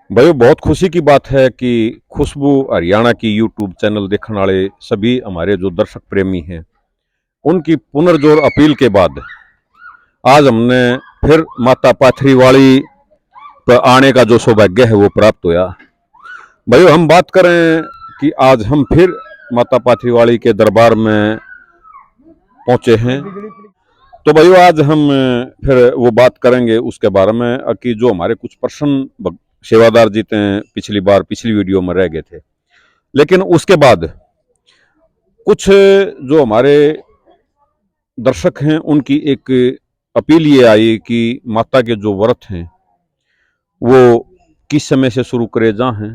भाई बहुत खुशी की बात है कि खुशबू हरियाणा की यूट्यूब चैनल देखने वाले सभी हमारे जो दर्शक प्रेमी हैं उनकी पुनर्जोर अपील के बाद आज हमने फिर माता पाथरीवाली पर आने का जो सौभाग्य है वो प्राप्त हुआ। भाई हम बात करें कि आज हम फिर माता पाथरीवाली के दरबार में पहुंचे हैं, तो भाई आज हम फिर वो बात करेंगे उसके बारे में कि जो हमारे कुछ प्रश्न सेवादार जी थे पिछली बार पिछली वीडियो में रह गए थे, लेकिन उसके बाद कुछ जो हमारे दर्शक हैं उनकी एक अपील ये आई कि माता के जो व्रत हैं वो किस समय से शुरू करे जा हैं,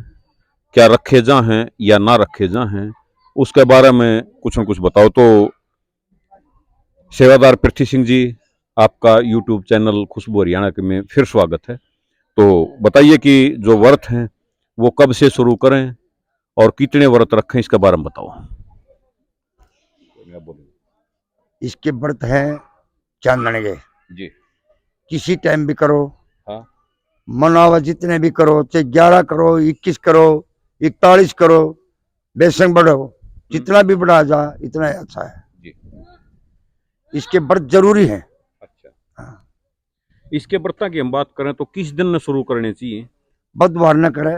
क्या रखे जा हैं या ना रखे जा हैं, उसके बारे में कुछ न कुछ बताओ। तो सेवादार पृथ्वी सिंह जी, आपका यूट्यूब चैनल खुशबू हरियाणा के में फिर स्वागत है। तो बताइए कि जो व्रत हैं वो कब से शुरू करें और कितने व्रत रखें, इसके बारे में बताओ। इसके व्रत हैं चांदन के जी। किसी टाइम भी करो, हाँ। मनावा जितने भी करो, चाहे 11 करो, 21 करो, 41 करो, बेशक बढ़ो, जितना भी बढ़ा जा इतना ही अच्छा है जी। इसके व्रत जरूरी है। अच्छा। हाँ। इसके व्रत की हम बात करें तो किस दिन शुरू करने चाहिए? बुधवार न करे।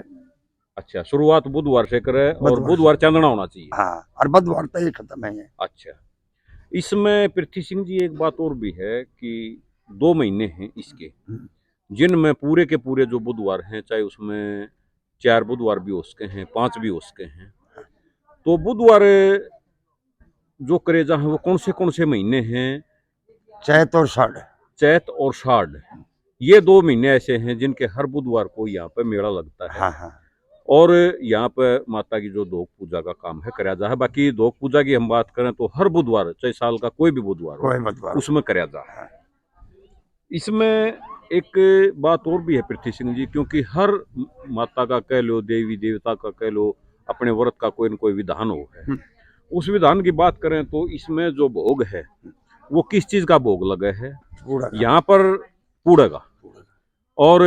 अच्छा, शुरुआत बुधवार से करे और बुधवार बुधवार चांदना होना चाहिए। हाँ, और बुधवार तक ये खत्म है। अच्छा, इसमें पृथ्वी सिंह जी एक बात और भी है कि 2 महीने हैं इसके, जिनमें पूरे के पूरे जो बुधवार हैं, चाहे उसमें 4 बुधवार भी हो सके हैं, 5 भी हो सके हैं, तो बुधवार जो करेजा है वो कौन से महीने हैं? चैत और साढ़। चैत और साढ़, ये 2 महीने ऐसे हैं जिनके हर बुधवार को यहाँ पे मेला लगता है। हाँ हाँ। और यहाँ पे माता की जो दोग पूजा का काम है कराया जा है। बाकी दोग पूजा की हम बात करें तो हर बुधवार, चाहे साल का कोई भी बुधवार हो, कोई बुधवार उसमें कराया जा है। इसमें एक बात और भी है पृथ्वी सिंह जी, क्योंकि हर माता का कह लो, देवी देवता का कह लो, अपने व्रत का कोई न कोई विधान हो है। उस विधान की बात करें तो इसमें जो भोग है वो किस चीज का भोग लगे है? यहाँ पर पूड़ा का। और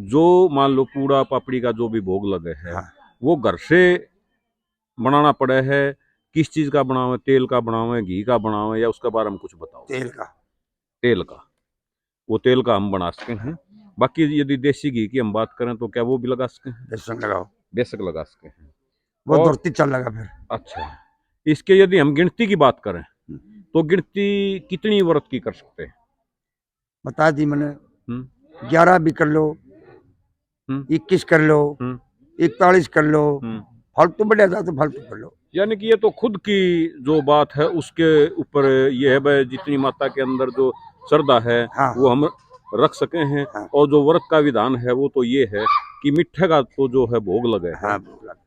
जो मान लो पूड़ा पापड़ी का जो भी भोग लगे है, हाँ, वो घर से बनाना पड़े है? किस चीज का बनावे? तेल का बनावे, घी का बनावे, या उसके बारे में कुछ बताओ। तेल का। तेल का, वो तेल का हम बना सकते हैं। बाकी यदि देसी घी की हम बात करें तो क्या वो भी लगा सकते हैं? बेसन लगाओ, बेशक लगा सकते हैं। वो और दुर्ती चल लगा फिर। अच्छा, इसके यदि हम गिनती की बात करें तो गिनती कितनी व्रत की कर सकते हैं? बता दी मैंने। 11 भी कर लो, 21 कर लो, 41 कर लो, फालतू बढ़िया जा तो फालतू कर लो। यानी कि ये तो खुद की जो बात है उसके ऊपर ये है भाई, जितनी माता के अंदर जो श्रद्धा है, हाँ, वो हम रख सके हैं। हाँ। और जो व्रत का विधान है वो तो ये है कि मिठे का तो जो है भोग लगे है। हाँ,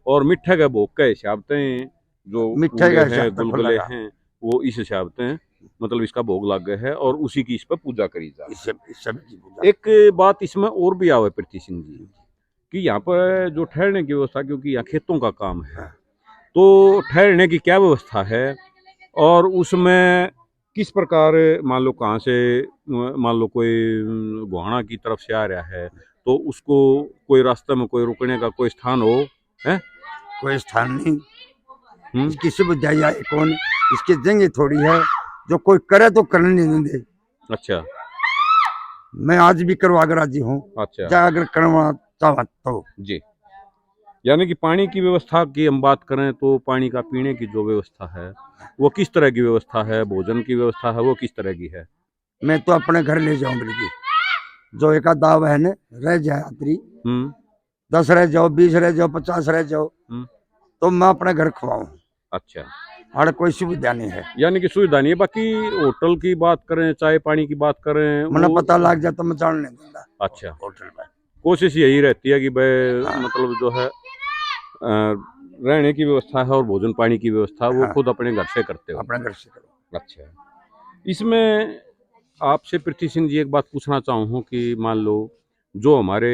और मिठे के भोग के हिसाब से जो मिठे हैं, गुलगुले हैं, वो इस हिसाब से मतलब इसका भोग लगे है और उसी की इस पर पूजा करी जाए। एक बात इसमें और भी आवे पृथ्वी सिंह जी कि यहाँ पर जो ठहरने की व्यवस्था, क्योंकि यहाँ खेतों का काम है, तो ठहरने की क्या व्यवस्था है? और उसमें किस प्रकार, मान लो कहाँ से, मान लो कोई गोहाना की तरफ से आ रहा है तो उसको कोई रास्ते में कोई रुकने का कोई स्थान हो है? कोई स्थान नहीं। इसकी सुविधा है कौन? इसकी जगह थोड़ी है, जो कोई करे तो करने नहीं दे। अच्छा, मैं आज भी करवा कर राजी हूँ। अच्छा, अगर करवा चाहो तो जी। यानी कि पानी की व्यवस्था की हम बात करें तो पानी का पीने की जो व्यवस्था है वो किस तरह की व्यवस्था है? भोजन की व्यवस्था है वो किस तरह की है? मैं तो अपने घर ले जाऊं, बल्कि जो एक दाव है न रह जाए यात्री, 10 रह जाओ, 20 रह जाओ, 50 रह जाओ, तो मैं अपने घर खवाऊं। अच्छा, और कोई सुविधा नहीं है। यानी कि सुविधा नहीं है। बाकी होटल की बात करें, चाय पानी की बात करें, मैंने पता लग जाता मैं जान नहीं दूंगा। अच्छा, होटल में कोशिश यही रहती है कि भाई, हाँ, मतलब जो है रहने की व्यवस्था है और भोजन पानी की व्यवस्था वो, हाँ, खुद अपने घर से करते हो? अपने घर से करो। अच्छा, इसमें आपसे पृथ्वी सिंह जी एक बात पूछना चाहूँ कि मान लो जो हमारे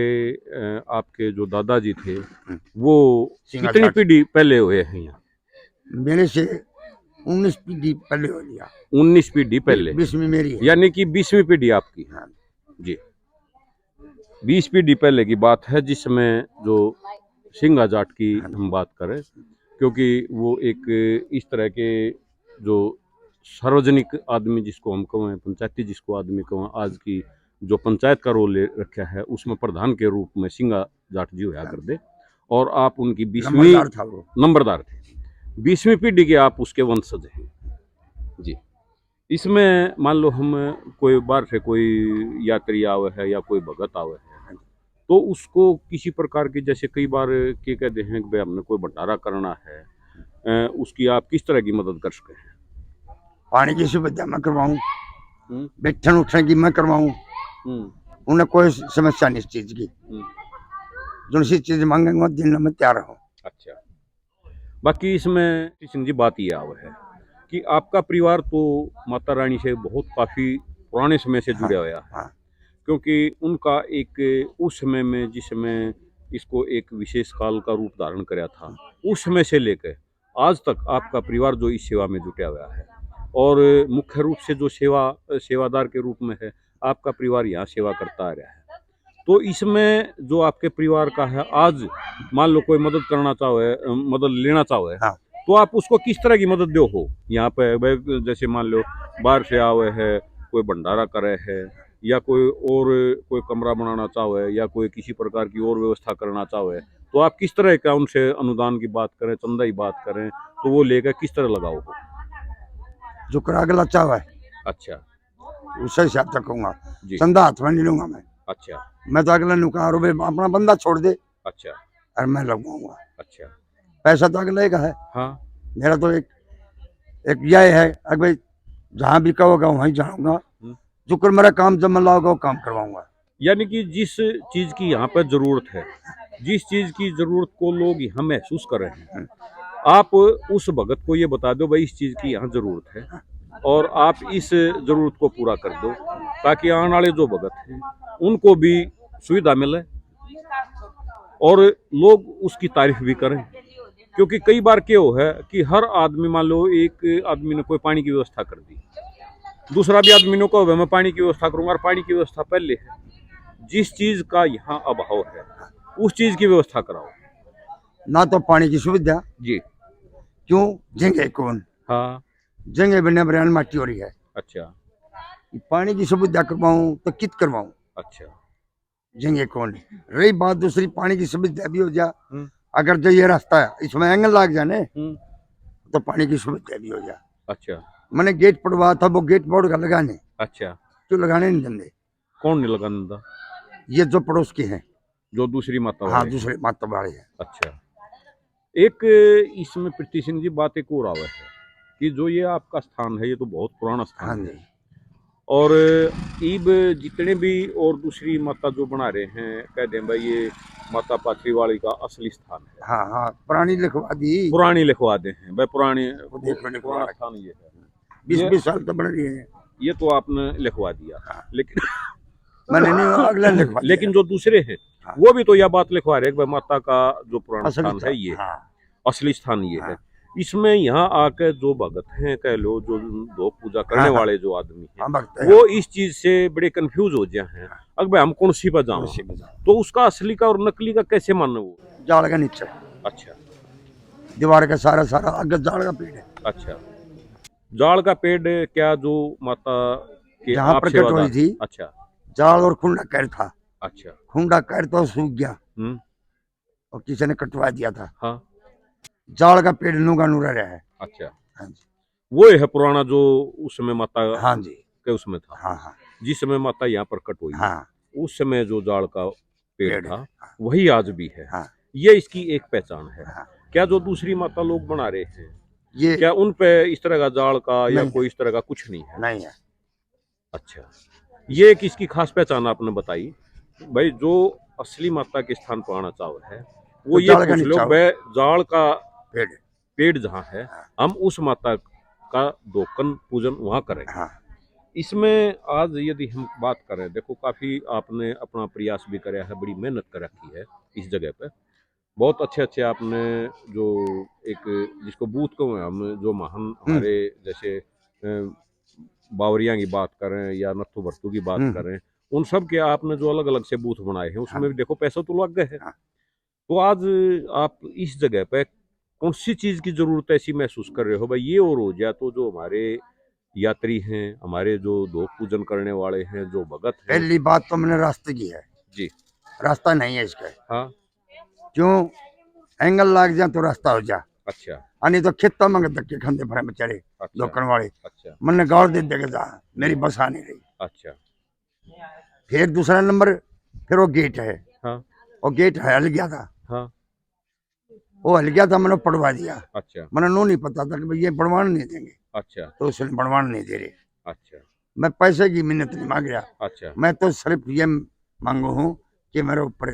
आपके जो दादाजी थे वो कितनी पीढ़ी पहले हुए हैं यहाँ? मेरे से 19 पीढ़ी पहले हो लिया। 19 पीढ़ी पहले? 20वीं मेरी है। यानी कि 20वीं पीढ़ी आपकी। हाँ जी। 20 पीढ़ी पहले की बात है, जिसमें जो सिंगा जाट की हम बात करें, क्योंकि वो एक इस तरह के जो सार्वजनिक आदमी जिसको हम कहें, पंचायती जिसको आदमी कहें, आज की जो पंचायत का रोल ले रखा है उसमें प्रधान के रूप में सिंगा जाट जी होया कर दे। और आप उनकी 20वीं नंबरदार था वो। नंबरदार थे, 20वीं पीढ़ी के आप उसके वंशज हैं जी। इसमें मान लो हम कोई बार से कोई यात्री आवे है या कोई भगत आवे है, तो उसको किसी प्रकार की, जैसे कई बार के कहते हैं कि भाई हमने कोई भंडारा करना है, उसकी आप किस तरह की मदद कर सके हैं? पानी की सुविधा मैं करवाऊं, हम्म, बैठन उठने की मैं करवाऊं, हम्म, उन्हें कोई समस्या नहीं इस चीज की। हम्म, जो सी चीज मांगेंगे दिन में तैयार हूँ। अच्छा। बाकी इसमें सिंह जी बात ये आवे है कि आपका परिवार तो माता रानी से बहुत काफी पुराने समय से जुड़ा हुआ है, हाँ, क्योंकि उनका एक उस समय में जिस समय इसको एक विशेष काल का रूप धारण कराया था, उस समय से लेकर आज तक आपका परिवार जो इस सेवा में जुटा हुआ है, और मुख्य रूप से जो सेवादार के रूप में है, आपका परिवार यहाँ सेवा करता आ रहा है। तो इसमें जो आपके परिवार का है, आज मान लो कोई मदद करना चाहे, मदद लेना चाहे, हाँ। तो आप उसको किस तरह की मदद दो हो यहाँ पे? भाई जैसे मान लो बाहर से आवे है, कोई भंडारा करे है, या कोई और कोई कमरा बनाना चाहे, या कोई किसी प्रकार की और व्यवस्था करना चाहे, तो आप किस तरह का उनसे अनुदान की बात करें, चंदा की बात करें, तो वो लेकर किस तरह लगाओ हो? जो करा गला चाह है अच्छा उससे हिसाब तक कहूंगा, जी, चंदा हाथ में नहीं लूंगा मैं। अच्छा मैं तो अगले नुका रुपये अपना बंदा छोड़ दे अच्छा और मैं लगवाऊंगा। अच्छा, पैसा तो अगले का है, हाँ, मेरा तो एक यह है अगर भाई जहाँ भी कहोगा वहीं जाऊंगा, हम्म। जो कर मेरा काम जब मैं लाओगा वो काम करवाऊंगा। यानी कि जिस चीज की यहाँ पर जरूरत है, जिस चीज की जरूरत को लोग यहाँ महसूस कर रहे हैं, आप उस भगत को ये बता दो भाई इस चीज की यहाँ जरूरत है, और आप इस जरूरत को पूरा कर दो, ताकि आने वाले जो भगत हैं उनको भी सुविधा मिले और लोग उसकी तारीफ भी करें। क्योंकि कई बार क्या हो है कि हर आदमी, मान लो एक आदमी ने कोई पानी की व्यवस्था कर दी, दूसरा भी आदमी ने कहो मैं पानी की व्यवस्था करूंगा, और पानी की व्यवस्था पहले है। जिस चीज का यहाँ अभाव है उस चीज की व्यवस्था कराओ ना तो पानी की सुविधा, जी। क्यों जेंगे कौन, हाँ, जेंगे बिना बरियान माटी हो रही है। अच्छा पानी की सुविधा करवाऊं तो कित करवाऊं, अच्छा, जेंगे कौन। रही बात दूसरी, पानी की सुविधा भी हो जा, हम्म, अगर जो ये रास्ता है इसमें एंगल लाग जाने हम्म, तो पानी की सुविधा भी हो जा। अच्छा मैंने गेट पड़वा था, वो गेट बोर्ड का लगाने, अच्छा, क्यों लगाने नहीं देंगे। कौन नहीं लगाने था? ये जो पड़ोस के हैं, जो दूसरी माता हाँ वाले? दूसरे माता वाले हैं। अच्छा, एक इसमें प्रीति सिंह जी बात एक और आवे है कि जो ये आपका स्थान है, ये तो बहुत पुराना हाँ स्थान है, जी, और ईब जितने भी और दूसरी माता जो बना रहे हैं, कह दें भाई ये माता पाथरी वाली का असली स्थान है, हाँ हाँ पुरानी लिखवा दी, पुरानी लिखवा दे हैं भाई, पुरानी वो देखो लिखवा पुराना रखी। स्थान ये है। 20-20 साल तो बन रही है। ये तो आपने लिखवा दिया, हाँ। लेकिन मैंने नहीं अगला लिखवा दिया। लेकिन जो दूसरे हैं हाँ। वो भी तो यह बात लिखवा रहे हैं कि भाई माता का जो पुराना असली स्थान है ये हाँ, असली स्थान ये हाँ। है। इसमें यहाँ आकर जो भगत हैं, कह लो जो दो पूजा करने हाँ, हाँ। वाले जो आदमी हैं, हाँ भक्त है। वो इस चीज से बड़े कंफ्यूज हो जाए हैं, अब भाई हम कौन सी पर जाऊं, उसी में जाओ। तो उसका असली का और नकली का कैसे मानना वो? जाड़ का नीचे अच्छा दीवार का सारा सारा अगर जाड़ का पेड़ है, अच्छा, जाड़ का पेड़ क्या जो माता के जहाँ आप प्रकट सेवादार? हुई थी, अच्छा जाड़ और खुंडा कैर था। अच्छा, खुंडा कैर तो सूख गया हम्म, और किसी ने कटवा दिया था। हाँ, जाड़ का पेड़ नूगा नूरा रहा है। अच्छा, हाँ जी, वो है पुराना जो उस समय माता हाँ जी, के उसमें था, हाँ हाँ जिस समय माता यहाँ प्रकट हुई है, हाँ उस समय जो जाड़ का पेड़ पेड़ था हाँ, वही आज भी है। हाँ ये इसकी एक पहचान है। हाँ। क्या जो दूसरी माता लोग बना रहे हैं, ये क्या उन पे इस तरह का जाड़ का या नहीं कोई इस तरह का कुछ नहीं है? नहीं है। अच्छा, ये एक इसकी खास पहचान आपने बताई भाई। जो असली माता के स्थान पर आना चाहो है वो तो ये जाड़ का पूछ लो नीचा हो। भाई, जाड़ का पेड़ पेड़ जहाँ है हाँ। हम उस माता का दोकन पूजन वहाँ करें। हाँ इसमें आज यदि हम बात करें, देखो काफी आपने अपना प्रयास भी कराया है, बड़ी मेहनत कर रखी है इस जगह पे, बहुत अच्छे अच्छे आपने जो एक जिसको बूथ को हम जो महान हमारे जैसे बावरिया की बात करें या नत्थु भट्टू की बात करें, उन सब के आपने जो अलग अलग से बूथ बनाए हैं उसमें हाँ। भी देखो पैसा तो लग गए हैं। हाँ। तो आज आप इस जगह पे कौन सी चीज की जरूरत ऐसी महसूस कर रहे हो भाई ये और हो जाए तो जो हमारे यात्री हैं, हमारे जो धोख पूजन करने वाले हैं, जो भगत हैं। पहली बात तो मैंने रास्ते की है, जी। रास्ता नहीं है इसका। हाँ। क्यों? एंगल लाग जा तो रास्ता हो जा, अच्छा। नहीं तो खेता मंग धक्के खाते फिर बेचारे अच्छा। लोकन वाले। अच्छा। मैंने गाड़ दे देगा जा, मेरी बस आ नहीं रही। अच्छा। फिर दूसरा नंबर, फिर वो गेट है, हाँ। वो गेट हल गया था, हाँ। वो हल गया था, मैंने पढ़वा दिया। अच्छा। मैंने नो नहीं पता था कि भाई ये बनवाने नहीं देंगे, अच्छा। तो उसने बनवाने नहीं दे रहे। अच्छा। मैं पैसे की मिन्नत नहीं मांग रहा, अच्छा। मैं तो सिर्फ ये मांगू हूँ कि मेरे ऊपर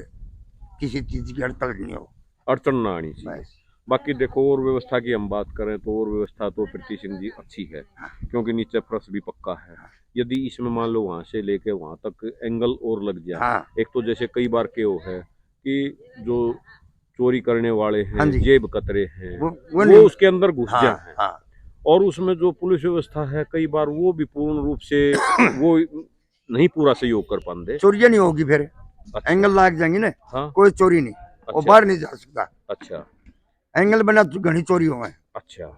किसी चीज की अड़चन नहीं हो, अड़चन ना आनी चाहिए। बस। बाकी देखो और व्यवस्था की हम बात करें तो और व्यवस्था तो प्रीति सिंह जी अच्छी है, क्योंकि नीचे फर्श भी पक्का है। यदि इसमें मान लो वहां से लेके वहां तक एंगल और लग जाए, हाँ। एक तो जैसे कई बार के वो है कि जो चोरी करने वाले हाँ हैं, जी। जेब कतरे हैं, वो वो नहीं। उसके अंदर घुस हाँ। जाए हैं। हाँ। और उसमें जो पुलिस व्यवस्था है कई बार वो भी पूर्ण रूप से वो नहीं पूरा सहयोग कर पाते। चोरियां नहीं होगी फिर, अच्छा। एंगल लाग जाएंगे ना। हाँ। कोई चोरी नहीं, वो अच्छा। बाहर नहीं जा सकता। अच्छा। एंगल बना तो घनी चोरी हुआ है। अच्छा।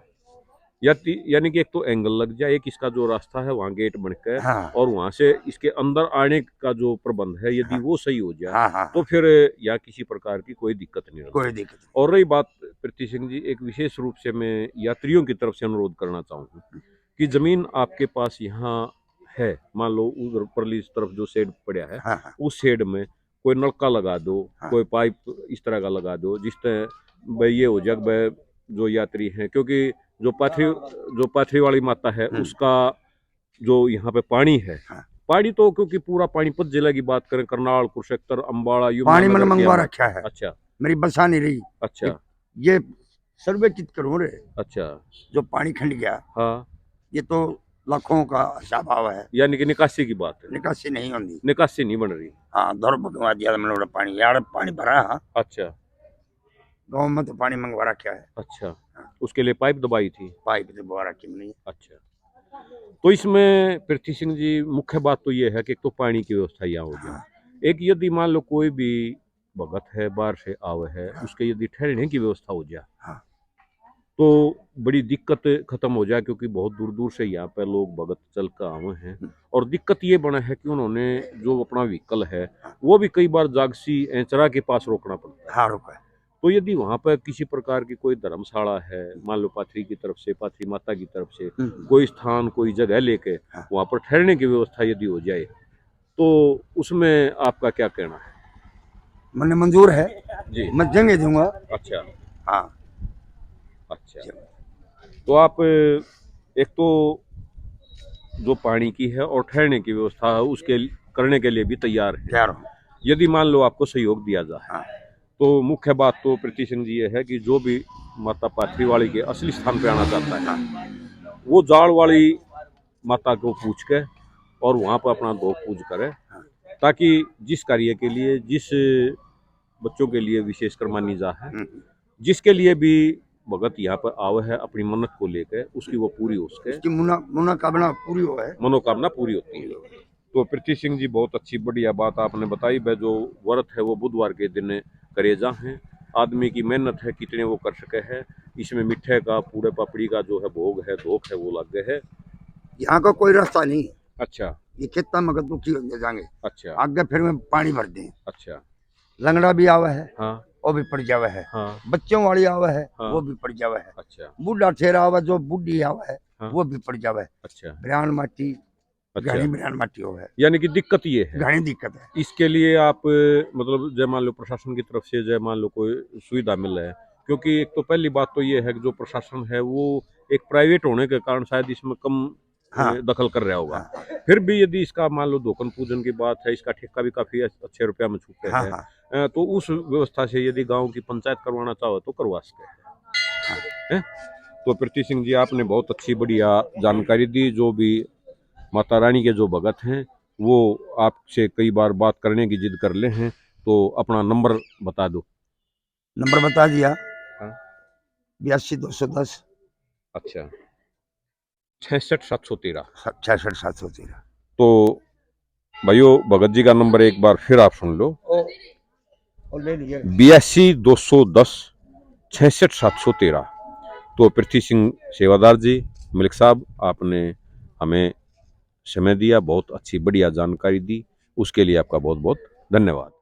यानी कि एक तो एंगल लग जाए, एक इसका जो रास्ता है वहाँ गेट बनकर, हाँ। और वहां से इसके अंदर आने का जो प्रबंध है यदि हाँ। वो सही हो जाए हाँ। हाँ। तो फिर यहाँ किसी प्रकार की कोई दिक्कत नहीं कोई रहती। दिक्कत और रही बात प्रीति सिंह जी, एक विशेष रूप से मैं यात्रियों की तरफ से अनुरोध करना चाहूँगा कि जमीन आपके पास यहाँ है, मान लो उधर परली तरफ जो शेड पड़ा है, नहीं। हाँ। हाँ। उस शेड में कोई नलका लगा दो, हाँ। कोई पाइप इस तरह का लगा दो जिससे भाई ये हो जाए भाई जो यात्री हैं, क्योंकि जो पाथरी वाली माता है उसका जो यहाँ पे पानी है, हाँ। पानी तो क्योंकि पूरा पानीपत जिले की बात करें, करनाल, कुरुक्षेत्र, अंबाला, पानी मैंने यमुनानगर के मंगवा अंदर। रखा है, अच्छा। मेरी बस आ नहीं रही। अच्छा। ये सर्वे चित करूँ रे, अच्छा। जो पानी खंड गया, हाँ। ये तो लाखों का हिसाब आवा है, यानी कि निकासी की बात है, निकासी नहीं होती। निकासी नहीं बन रही। हाँ, दौर भगवा दिया मैंने बड़ा पानी, यार पानी भरा है। हाँ, अच्छा। गाँव में तो पानी मंगवा रखा है। अच्छा। हाँ। उसके लिए पाइप दबाई थी। पाइप तो बवा रखी नहीं। अच्छा। तो इसमें पृथ्वी सिंह जी मुख्य बात तो ये है कि एक तो पानी की व्यवस्था यहाँ हो जाए, हाँ। एक यदि मान लो कोई भी भगत है बाहर से आवे है, हाँ। उसके यदि ठहरने की व्यवस्था हो जाए हाँ। तो बड़ी दिक्कत खत्म हो जाए, क्योंकि बहुत दूर दूर से यहाँ पे लोग भगत चल कर आए हैं। और दिक्कत ये बना है कि उन्होंने जो अपना व्हीकल है वो भी कई बार जागसी एंचरा के पास रोकना पड़ता है। हाँ, रुका है। तो यदि वहां पर किसी प्रकार की कोई धर्मशाला है, मान लो पाथरी की तरफ से, पाथरी माता की तरफ से कोई स्थान, कोई जगह लेके हाँ। वहां पर ठहरने की व्यवस्था यदि हो जाए तो उसमें आपका क्या कहना है? मैंने मंजूर है जी। मैं जंगे दूंगा। अच्छा। हाँ। अच्छा। तो आप एक तो जो पानी की है और ठहरने की व्यवस्था है उसके करने के लिए भी तैयार है, तैयार हूँ। यदि मान लो आपको सहयोग दिया जाए। हाँ। तो मुख्य बात तो प्रीति सिंह जी ये है कि जो भी माता पाथरी वाली के असली स्थान पे आना चाहता है हाँ। वो जाड़ वाली माता को पूछ के और वहाँ पर अपना धोख पूज करे, हाँ। ताकि जिस कार्य के लिए, जिस बच्चों के लिए विशेषकर मानी जा है, जिसके लिए भी भगत यहाँ पर आवे है अपनी मन्नत को लेकर, उसकी वो पूरी हो सके, उसकी मुनाकाबना पूरी हो है, मनोकामना पूरी होती है। तो प्रीति सिंह जी बहुत अच्छी बढ़िया बात आपने बताई। वह जो व्रत है वो बुधवार के दिन करेजा है, आदमी की मेहनत है कितने वो कर सके है। इसमें मिठे का, पूड़े पापड़ी का जो है भोग है, धोख है, वो लग गए है। यहाँ का कोई रास्ता नहीं। अच्छा। ये खेता मगर दुखी होते जाएंगे। अच्छा। आगे फिर में पानी भर दें। अच्छा। लंगड़ा भी आवा है, हाँ। वो भी पड़ जावा है। हाँ। बच्चों वाली आवा है, हाँ। वो भी पड़ जावा है। अच्छा। बूढ़ा ठेरा आवा, जो बूढ़ी आवा है, हाँ। वो भी पड़ जावा है। अच्छा। ब्रान माटी, अच्छा। घनी ब्रान माटी हो है, यानी कि दिक्कत ये है, घनी दिक्कत है। इसके लिए आप मतलब जय मान लो प्रशासन की तरफ से जय मान लो कोई सुविधा मिल रहा है, क्योंकि एक तो पहली बात तो ये है कि जो प्रशासन है वो एक प्राइवेट होने के कारण शायद इसमें कम हाँ। दखल कर रहा होगा। हाँ। फिर भी यदि इसका मान लो धोखन पूजन की बात है, इसका ठेका भी काफी अच्छे रुपया में छूटे हाँ। है, हाँ। तो उस व्यवस्था से यदि गांव की पंचायत करवाना चाहो तो करवा सकते हैं। तो प्रीति सिंह जी आपने बहुत अच्छी बढ़िया जानकारी दी। जो भी माता रानी के जो भगत हैं वो आपसे कई बार बात करने की जिद कर ले हैं, तो अपना नंबर बता दो। नंबर बता दिया। हाँ। 82 210 अच्छा। 66 713। 66 713। तो भाइयों भगत जी का नंबर एक बार फिर आप सुन लो, और ले लीजिए 82 210 66 713। तो पृथ्वी सिंह सेवादार जी, मलिक साहब, आपने हमें समय दिया, बहुत अच्छी बढ़िया जानकारी दी, उसके लिए आपका बहुत बहुत धन्यवाद।